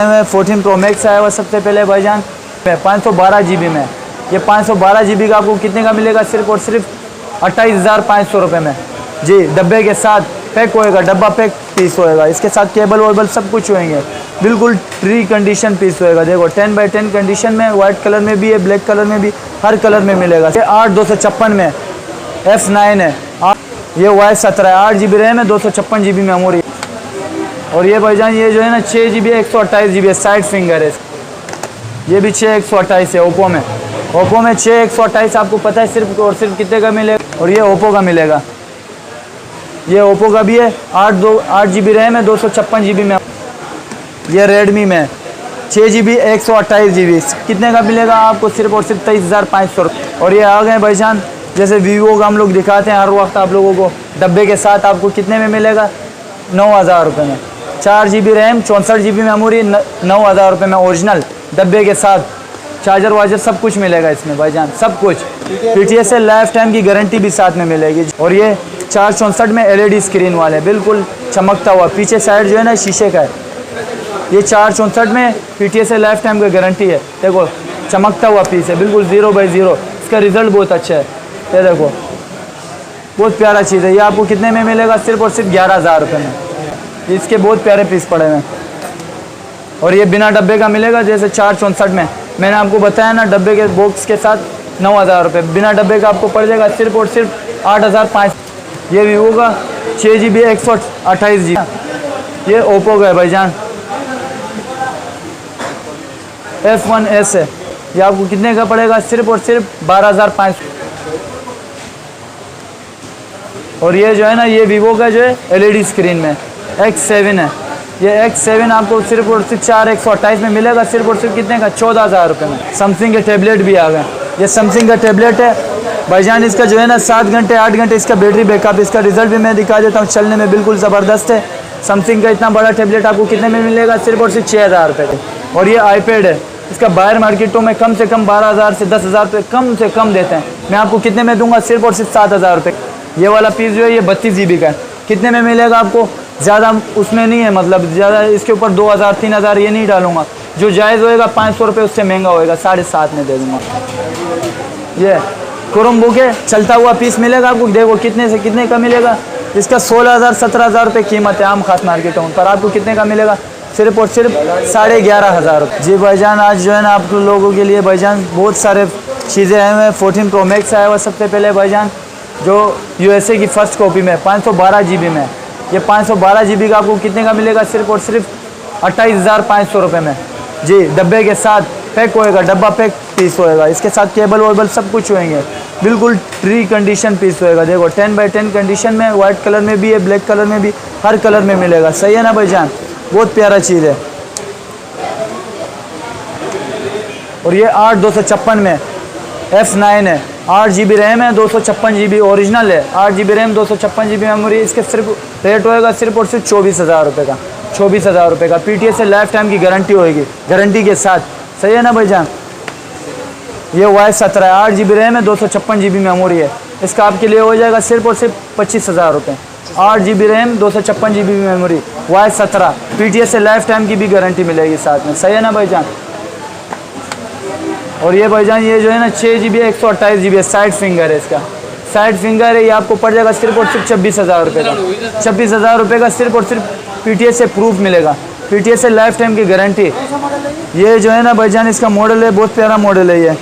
14 pro max आया हुआ सबसे पहले भाईजान 512 GB में। ये 512 GB का आपको कितने का मिलेगा? सिर्फ और सिर्फ 28,500 रुपये में जी। डब्बे के साथ पैक होएगा, डब्बा पैक पीस होएगा, इसके साथ केबल वेबल सब कुछ होएंगे, बिल्कुल ट्री कंडीशन पीस होएगा। देखो 10x10 कंडीशन में, वाइट कलर में भी है, ब्लैक कलर में भी, हर कलर में मिलेगा। ये 8/256 में F9 है, ये Y17 है, 8 GB रैम है, 256 GB मेमोरी। और ये भाईजान ये जो है ना 6 GB 128 GB साइड फिंगर है, ये भी 6 128 है ओप्पो में। ओप्पो में 6 128 आपको पता है सिर्फ और सिर्फ कितने का मिलेगा, और ये ओप्पो का मिलेगा। ये ओप्पो का भी है, 8 GB रैम है, 256 GB में। ये रेडमी में 6 GB 128 GB कितने का मिलेगा आपको? सिर्फ और सिर्फ 23,500 रुपये। और ये आ गए भाईजान जैसे वीवो का हम लोग दिखाते हैं हर वक्त आप लोगों को, डब्बे के साथ आपको कितने में मिलेगा? 9,000 रुपये में। 4 GB रैम, 64 GB मेमोरी, 9,000 रुपये में ओरिजिनल डब्बे के साथ। चार्जर वार्जर सब कुछ मिलेगा इसमें भाईजान, सब कुछ। PTS से लाइफ टाइम की गारंटी भी साथ में मिलेगी। और ये 464 में LED स्क्रीन वाले, बिल्कुल चमकता हुआ, पीछे साइड जो है ना शीशे का है। ये 464 में PTS से लाइफ टाइम की गारंटी है। देखो चमकता हुआ पीस है, बिल्कुल 0/0। इसका रिजल्ट बहुत अच्छा है, ये देखो बहुत प्यारा चीज़ है। ये आपको कितने में मिलेगा? सिर्फ और सिर्फ 11,000 रुपये में। इसके बहुत प्यारे पीस पड़े हैं। और ये बिना डब्बे का मिलेगा, जैसे 464 में मैंने आपको बताया ना, डब्बे के बॉक्स के साथ 9,000 रुपये, बिना डब्बे का आपको पड़ जाएगा सिर्फ और सिर्फ 8,500। ये वीवो का 6 GB 128 GB। ये ओप्पो का है भाईजान, F1S है। ये आपको कितने का पड़ेगा? सिर्फ और सिर्फ 12,500। और ये जो है ना, ये वीवो का जो है LED स्क्रीन में X7 है। ये X7 आपको सिर्फ और सिर्फ 4 128 में मिलेगा, सिर्फ और सिर्फ कितने का? 14,000 रुपये में। सैमसंग के टैबलेट भी आ गए। ये सैमसंग का टैबलेट है भाईजान, इसका जो है ना 7 घंटे 8 घंटे इसका बैटरी बैकअप, इसका रिजल्ट भी मैं दिखा देता हूँ, चलने में बिल्कुल ज़बरदस्त है। सैमसंग का इतना बड़ा टैबलेट आपको कितने में मिलेगा? सिर्फ और सिर्फ 6,000 रुपये का। और ये iPad है, इसका बाहर मार्केटों में कम से कम 12,000 से 10,000 रुपये कम से कम देते हैं, मैं आपको कितने में दूंगा? सिर्फ और सिर्फ 7,000 रुपये। ये वाला पीस जो है ये 32 GB का है, कितने में मिलेगा आपको? ज़्यादा उसमें नहीं है, मतलब ज़्यादा इसके ऊपर 2,000 3,000 ये नहीं डालूंगा, जो जायज़ होएगा 500 रुपये उससे महंगा होएगा, 7,500 में दे दूँगा। ये क्रोम बुक है, चलता हुआ पीस मिलेगा आपको। देखो कितने से कितने का मिलेगा? इसका 16,000 17,000 रुपये कीमत है आम खास मार्केटों में, पर आपको कितने का मिलेगा? सिर्फ और सिर्फ 11,500 रुपये। जी भाईजान आज जो है ना आप लोगों के लिए भाईजान बहुत सारे चीज़ें आए हुए हैं। 14 प्रो मैक्स आया हुआ सबसे पहले भाईजान, जो USA की फ़र्स्ट कॉपी में 512 GB में। ये 512 GB का आपको कितने का मिलेगा? सिर्फ और सिर्फ 28,500 रुपये में जी। डब्बे के साथ पैक होएगा, डब्बा पैक पीस होएगा, इसके साथ केबल वेबल सब कुछ होएंगे, बिल्कुल ट्री कंडीशन पीस होएगा। देखो 10x10 कंडीशन में, वाइट कलर में भी है, ब्लैक कलर में भी, हर कलर में मिलेगा। सही है ना भाईजान? बहुत प्यारा चीज़ है। और ये 8/256 में F9 है, 8 GB रैम है, 256 GB ओरिजिनल है, 8 GB रैम 256 GB मेमोरी। इसके सिर्फ रेट होएगा सिर्फ और सिर्फ 24,000 रुपये का, 24,000 रुपये का। PTS से लाइफ टाइम की गारंटी होएगी, गारंटी के साथ। सही है ना भाईजान? ये Y17 है, 8 GB रैम है, 256 GB मेमोरी है। इसका आपके लिए हो जाएगा सिर्फ और सिर्फ 25,000 रुपये। 8 GB RAM 256 GB memory, Y17। PTS से लाइफ टाइम की भी गारंटी मिलेगी साथ में। सही है ना भाईजान? और ये भाईजान ये जो है ना 6 GB 128 GB साइड फिंगर है, इसका साइड फिंगर है। ये आपको पड़ जाएगा सिर्फ और सिर्फ 26,000 रुपये का। 26,000 रुपये का सिर्फ और सिर्फ PTS से प्रूफ मिलेगा, PTS से लाइफ टाइम की गारंटी। ये जो है ना भाईजान इसका मॉडल है, बहुत प्यारा मॉडल है। ये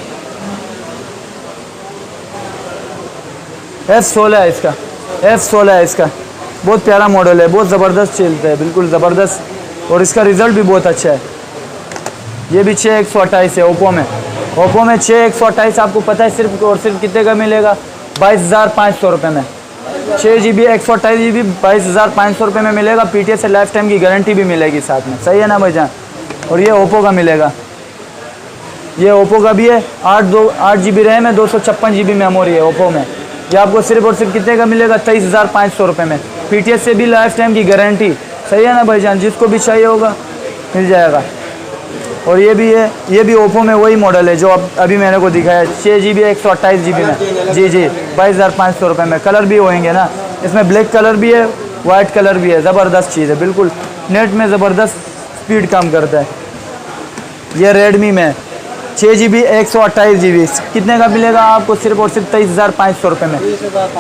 F16 है, इसका F16 है, इसका बहुत प्यारा मॉडल है, बहुत ज़बरदस्त चलता है, बिल्कुल ज़बरदस्त। और इसका रिज़ल्ट भी बहुत अच्छा है। ये भी 6 128 है ओप्पो में। ओप्पो में 6 128 आपको पता है सिर्फ और सिर्फ कितने का मिलेगा? 22,500 रुपये में। 6 GB 128 GB 22,500 रुपये में मिलेगा। PTS से लाइफ टाइम की गारंटी भी मिलेगी साथ में। सही है ना भाईजान? और ये ओप्पो का मिलेगा, ये ओप्पो का भी है, 8 GB रैम है, 256 GB मेमोरी है ओप्पो में। ये आपको सिर्फ और सिर्फ कितने का मिलेगा? 23,500 रुपये में। PTS से भी लाइफ टाइम की गारंटी। सही है ना भाईजान? जिसको भी चाहिए होगा मिल जाएगा। और ये भी है, ये भी ओप्पो में वही मॉडल है जो अभी मैंने को दिखाया, 6 GB 128 GB में। जी 22,500 रुपये में। कलर भी होंगे ना, इसमें ब्लैक कलर भी है, वाइट कलर भी है। ज़बरदस्त चीज़ है, बिल्कुल नेट में ज़बरदस्त स्पीड काम करता है। ये रेडमी में 6 GB 128 GB कितने का मिलेगा आपको? सिर्फ और सिर्फ 23,500 रुपये में।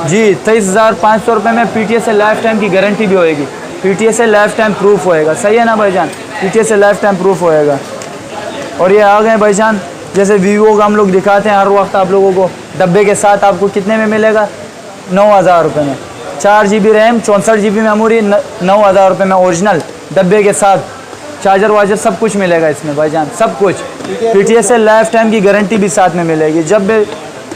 जी 23,500 रुपये में। PTS से लाइफ टाइम की गारंटी भी होएगी, PTS से लाइफ टाइम प्रूफ होएगा। सही है ना भाईजान? PTS से लाइफ टाइम प्रूफ होएगा। और ये आ गए भाईजान, जैसे वीवो का हम लोग दिखाते हैं हर वक्त आप लोगों को, डब्बे के साथ आपको कितने में मिलेगा? 9,000 रुपये में। 4 GB रैम 64 GB मेमोरी 9,000 रुपये में ओरिजिनल डब्बे के साथ। चार्जर वार्जर सब कुछ मिलेगा इसमें भाईजान, सब कुछ। PTS से लाइफ टाइम की गारंटी भी साथ में मिलेगी। जब भी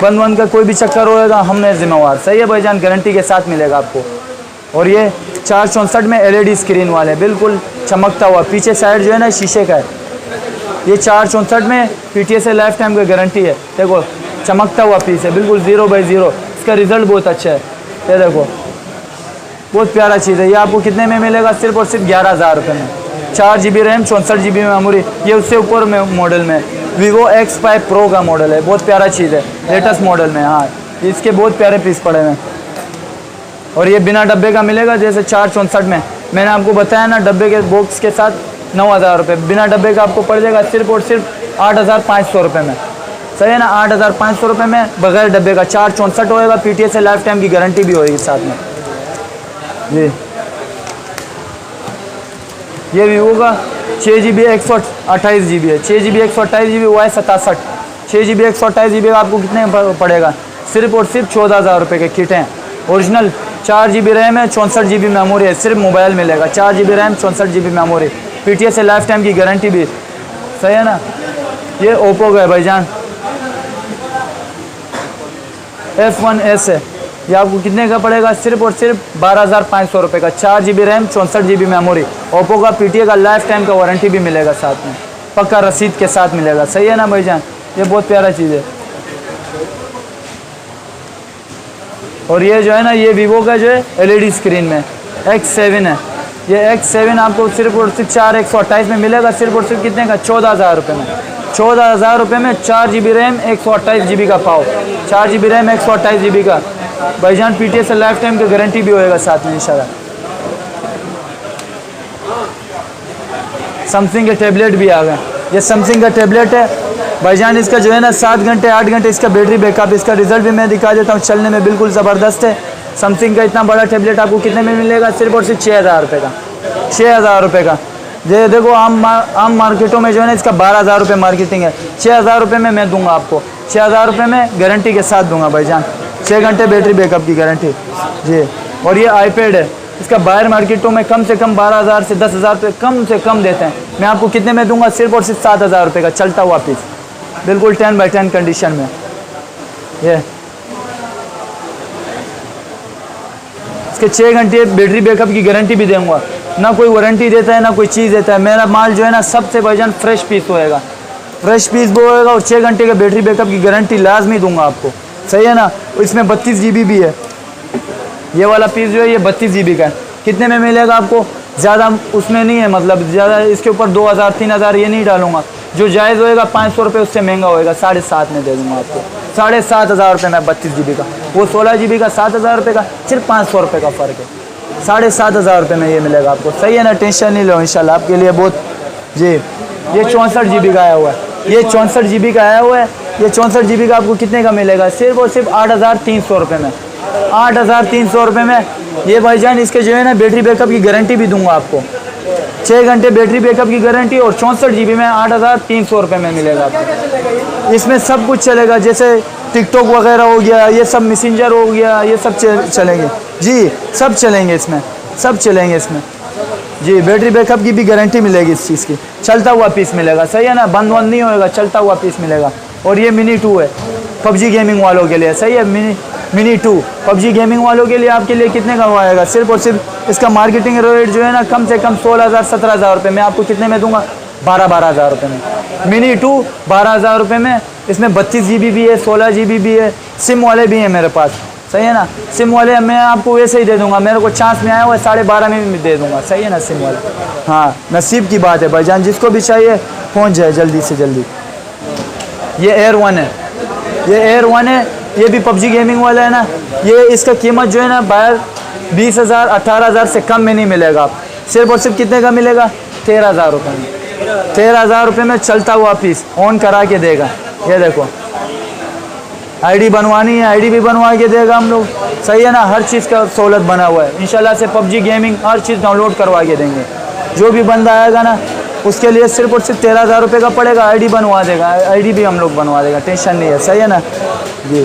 बंद का कोई भी चक्कर होएगा हम जिम्मेवार। सही है भाईजान? गारंटी के साथ मिलेगा आपको। और ये 464 में LED स्क्रीन वाले, बिल्कुल चमकता हुआ। पीछे साइड जो है ना शीशे का है। ये 464 में PTS से लाइफ टाइम की गारंटी है। देखो चमकता हुआ पीस है, बिल्कुल 0/0। इसका रिजल्ट बहुत अच्छा है। ये देखो बहुत प्यारा चीज़ है। ये आपको कितने में मिलेगा? सिर्फ और सिर्फ 11,000 रुपये में। 4 GB रैम 64 GB मेमोरी। ये उससे ऊपर में मॉडल में Vivo X5 Pro का मॉडल है। बहुत प्यारा चीज़ है, लेटेस्ट मॉडल में। हाँ इसके बहुत प्यारे पीस पड़े हैं। और ये बिना डब्बे का मिलेगा, जैसे 464 में मैंने आपको बताया ना, डब्बे के बॉक्स के साथ 9,000 रुपये। बिना डब्बे का आपको पड़ जाएगा सिर्फ और सिर्फ 8,500 रुपये में। सही है ना? 8,500 रुपये में बगैर डब्बे का। 464 होएगा, PTS से लाइफ टाइम की गारंटी भी होगी साथ में। जी ये Vivo का 6 GB 128 GB है। 6 GB 128 GB हुआ है 67। 6 GB 128 GB आपको कितने में पड़ेगा? सिर्फ और सिर्फ 14,000 रुपये के किट हैं ओरिजिनल। 4 GB रैम है 64 GB मेमोरी है। सिर्फ मोबाइल मिलेगा। 4 GB RAM 64 GB memory, PTS से लाइफ टाइम की गारंटी भी। सही है ना? ये ओप्पो का है भाईजान, F1S है। ये आपको कितने का पड़ेगा? सिर्फ और सिर्फ 12,500 रुपये का। 4 GB RAM 64 GB memory. Oppo का PTS का लाइफ टाइम का वारंटी भी मिलेगा साथ में, पक्का रसीद के साथ मिलेगा। सही है ना भाईजान? ये बहुत प्यारा चीज़ है। और ये जो है ना, ये Vivo का जो है LED स्क्रीन में X7 है। ये X7 आपको सिर्फ और सिर्फ 4,128 में मिलेगा। सिर्फ और सिर्फ कितने का? 14,000 रुपये में। 14,000 रुपये में 4 GB रैम 128 GB का पाओ। 4 GB रैम 128 GB का भाईजान। PTS से लाइफ टाइम की गारंटी भी होएगा साथ में इंशाल्लाह। सैमसंग के टैबलेट भी आ गए। ये सैमसंग का टैबलेट है भाईजान। इसका जो है ना 7 घंटे 8 घंटे इसका बैटरी बैकअप। इसका रिजल्ट भी मैं दिखा देता हूँ, चलने में बिल्कुल ज़बरदस्त है। सैमसंग का इतना बड़ा टैबलेट आपको कितने में मिलेगा? सिर्फ और सिर्फ 6,000 रुपये का। 6,000 रुपये का। ये देखो आम मार्केटों में जो है ना इसका 12,000 रुपये मार्केटिंग है। 6,000 रुपये में मैं दूंगा आपको। 6,000 रुपये में गारंटी के साथ दूंगा भाईजान। 6 घंटे बैटरी बैकअप की गारंटी जी। और ये iPad है। इसका बाहर मार्केटों में कम से कम 12,000 से 10,000 रुपये कम से कम देते हैं। मैं आपको कितने में दूंगा? सिर्फ और सिर्फ 7,000 रुपये का चलता हुआ पीस, बिल्कुल 10/10 कंडीशन में। ये इसके 6 घंटे बैटरी बैकअप की गारंटी भी दूंगा। ना कोई वारंटी देता है ना कोई चीज़ देता है। मेरा माल जो है ना सबसे भाईजान फ्रेश पीस होएगा, फ्रेश पीस वो होएगा। और 6 घंटे का बैटरी बैकअप की गारंटी लाजमी दूंगा आपको। सही है ना? इसमें 32 GB भी है। ये वाला पीस जो है ये 32 GB का है। कितने में मिलेगा आपको? ज़्यादा उसमें नहीं है, मतलब ज़्यादा इसके ऊपर 2,000-3,000 ये नहीं डालूंगा। जो जायज़ होएगा 500 रुपये उससे महंगा होएगा, 7,500 में दे दूँगा आपको। 7,500 रुपये में 32 GB का। वो 16 GB का 7,000 रुपये का, सिर्फ 500 रुपये का फ़र्क है। 7,500 रुपये में ये मिलेगा आपको। सही है ना? टेंशन नहीं लो इंशाल्लाह आपके लिए बहुत जी। ये 64 GB का आया हुआ है। ये 64 GB का आया हुआ है। ये 64 GB का आपको कितने का मिलेगा? सिर्फ और सिर्फ 8,300 रुपये में। 8,300 रुपये में ये भाईजान। इसके जो है ना बैटरी बैकअप की गारंटी भी दूंगा आपको। 6 घंटे बैटरी बैकअप की गारंटी। और 64 GB में 8,300 रुपये में मिलेगा आपको। इसमें सब कुछ चलेगा, जैसे टिकटॉक वगैरह हो गया, ये सब मैसेंजर हो गया, ये सब चलेंगे जी। सब चलेंगे इसमें, सब चलेंगे इसमें जी। बैटरी बैकअप की भी गारंटी मिलेगी इस चीज़ की। चलता हुआ पीस मिलेगा। सही है ना? बंद वंद नहीं होएगा, चलता हुआ पीस मिलेगा। और ये मिनी 2 है PUBG गेमिंग वालों के लिए। सही है? मिनी 2 PUBG गेमिंग वालों के लिए आपके लिए कितने का आएगा? सिर्फ और सिर्फ इसका मार्केटिंग रेट जो है ना कम से कम 16,000-17,000 रुपये में। आपको कितने में दूंगा? 12,000 रुपये में। मिनी 2 12,000 रुपये में। इसमें 32 GB भी है, 16 GB भी है। सिम वाले भी हैं मेरे पास। सही है ना? सिम वाले मैं आपको वैसे ही दे दूंगा। मेरे को चांस में आया हुआ है 12.5 में भी दे दूंगा। सही है ना? सिम वाले। हाँ नसीब की बात है भाईजान, जिसको भी चाहिए पहुँच जाए जल्दी से जल्दी। ये Air 1 है। ये Air 1 है। ये भी PUBG गेमिंग वाला है ना। ये इसका कीमत जो है ना बाहर 20,000 18,000 से कम में नहीं मिलेगा। आप सिर्फ और सिर्फ कितने का मिलेगा? 13,000 रुपये में। 13,000 रुपये में चलता हुआ पीस ऑन करा के देगा। ये देखो आईडी बनवानी है, आईडी भी बनवा के देगा हम लोग, सही है ना। हर चीज़ का सहूलत बना हुआ है इंशाल्लाह से। पबजी गेमिंग हर चीज़ डाउनलोड करवा के देंगे। जो भी बंदा आएगा ना उसके लिए सिर्फ और सिर्फ 13,000 रुपये का पड़ेगा, आईडी बनवा देगा, आईडी भी हम लोग बनवा देगा, टेंशन नहीं है, सही है ना जी।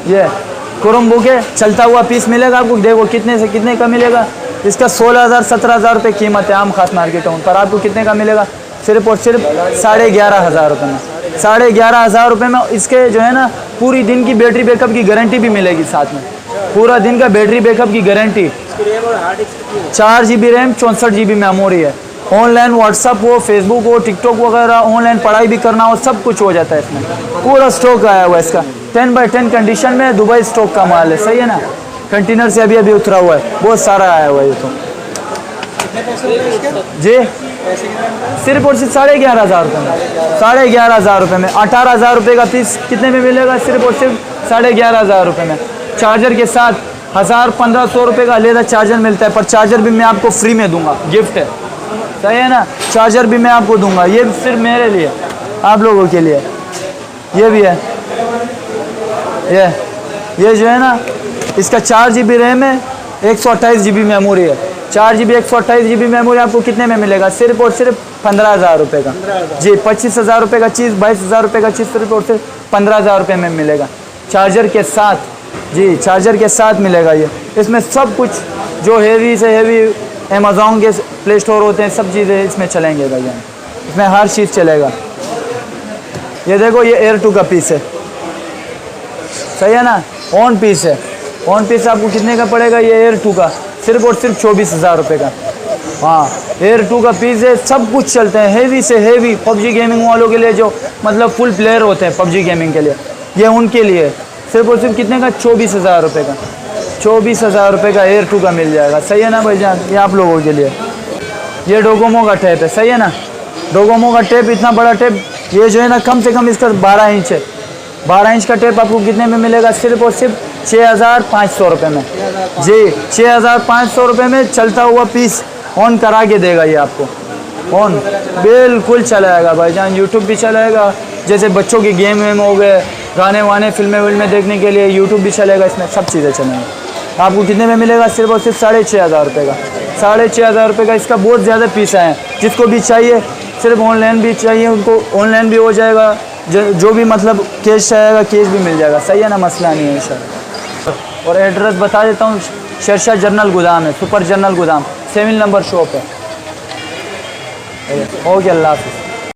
ये कुरम बुक है, चलता हुआ पीस मिलेगा आपको। देखो कितने से कितने का मिलेगा, इसका 16,000 17,000 रुपये कीमत है आम खास मार्केट में, पर आपको कितने का मिलेगा, सिर्फ और सिर्फ 11,500 रुपये में। 11,500 रुपये में इसके जो है ना पूरी दिन की बैटरी बैकअप की गारंटी भी मिलेगी साथ में, पूरा दिन का बैटरी बैकअप की guarantee. 4 GB RAM 64 GB memory है। ऑनलाइन व्हाट्सअप हो, फेसबुक हो, टिकटॉक वगैरह, ऑनलाइन पढ़ाई भी करना हो, सब कुछ हो जाता है इसमें। पूरा स्टॉक आया हुआ है इसका, 10x10 कंडीशन में दुबई स्टॉक का माल है, सही है ना। कंटेनर से अभी उतरा हुआ है, बहुत सारा आया हुआ है ये तो जी। सिर्फ और सिर्फ 11,500 रुपये में, 11,500 रुपये में 18,000 रुपये का पीस कितने में मिलेगा, सिर्फ और सिर्फ 11,500 रुपये में। चार्जर के साथ 1,000-1,500 रुपये का अलग चार्जर मिलता है, पर चार्जर भी मैं आपको फ्री में दूंगा, गिफ्ट है, सही है ना। चार्जर भी मैं आपको दूंगा, ये सिर्फ मेरे लिए, आप लोगों के लिए। ये भी है, ये जो है ना इसका 4 GB रैम है, 128 GB मेमोरी है। 4 GB 128 GB मेमोरी आपको कितने में मिलेगा, सिर्फ और सिर्फ 15,000 रुपये का जी। 25,000 रुपये का चीज़, 22,000 रुपये का चीज़ सिर्फ और सिर्फ 15,000 रुपये में मिलेगा, चार्जर के साथ जी, चार्जर के साथ मिलेगा ये। इसमें सब कुछ जो हेवी से हेवी अमेज़ॉन के प्ले स्टोर होते हैं सब चीज़ें इसमें चलेंगे भैया, इसमें हर चीज़ चलेगा। ये देखो ये Air 2 का पीस है, सही है ना, ऑन पीस है। ऑन पीस आपको कितने का पड़ेगा, ये Air 2 का सिर्फ और सिर्फ 24,000 रुपये का। हाँ Air 2 का पीस है, सब कुछ चलते हैं हेवी से हेवी। पबजी गेमिंग वालों के लिए जो मतलब फुल प्लेयर होते हैं पबजी गेमिंग के लिए, ये उनके लिए सिर्फ और सिर्फ कितने का, 24,000 रुपये का। 24,000 रुपये का Air 2 का मिल जाएगा, सही है ना भाईजान। ये आप लोगों के लिए ये डोकोमो का टेप है, सही है ना। डोकोमो का टेप, इतना बड़ा टेप, ये जो है ना कम से कम इसका 12 इंच है। 12 इंच का टेप आपको कितने में मिलेगा, सिर्फ और सिर्फ 6,500 रुपये में जी। 6,500 रुपये में चलता हुआ पीस ऑन करा के देगा ये आपको, ऑन बिल्कुल चलाएगा भाईजान। यूट्यूब भी चलाएगा, जैसे बच्चों के गेम वेम हो गए, गाने वाने फिल्में विल्में देखने के लिए यूट्यूब भी चलेगा, इसमें सब चीज़ें चलेंगी। आपको कितने में मिलेगा, सिर्फ और सिर्फ 6,500 रुपये का। 6,500 रुपये का इसका बहुत ज़्यादा पीस आए हैं। जिसको भी चाहिए, सिर्फ ऑनलाइन भी चाहिए उनको ऑनलाइन भी हो जाएगा, जो भी मतलब कैश चाहेगा कैश भी मिल जाएगा, सही है ना, मसला नहीं है इंशाल्लाह। और एड्रेस बता देता हूँ, शेरशाह जनरल गोदाम है, सुपर जनरल गोदाम 7 नंबर शॉप है। ओके, अल्लाह हाफ़िज़।